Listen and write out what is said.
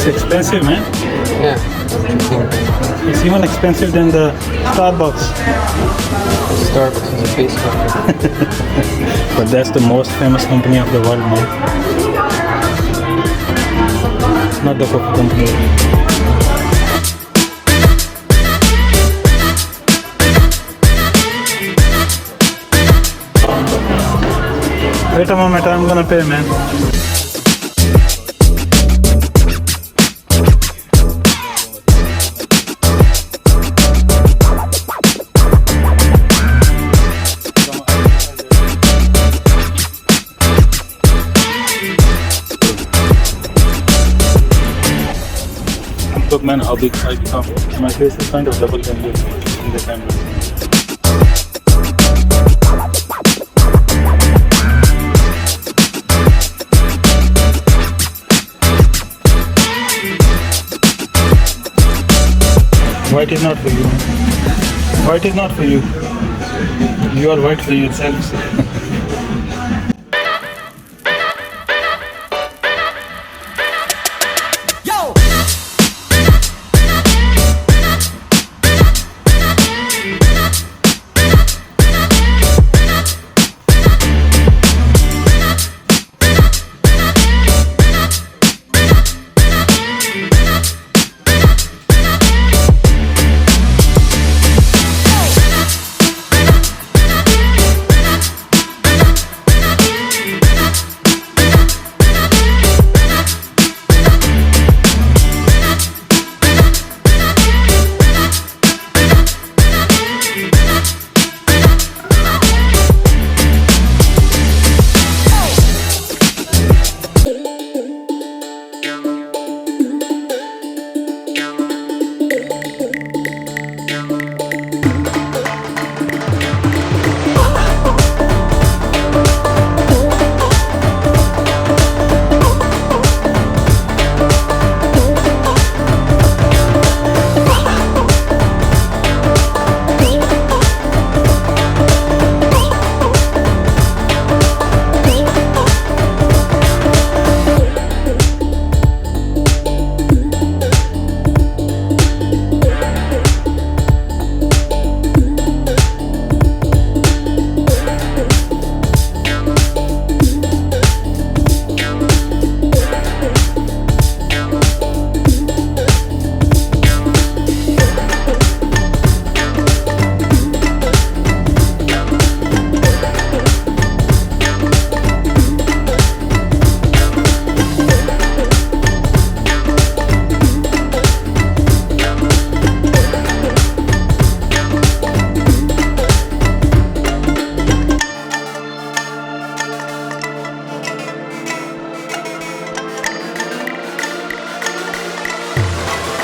It's expensive, man. Yeah. It's even expensive than the Starbucks. Starbucks is a face company. But that's the most famous company of the world, man. Not the Coca company. Wait a moment, I'm gonna pay, man. Look, man, how big I become. My face is kind of double than you in the camera. White is not for you. White is not for you. You are white for yourself.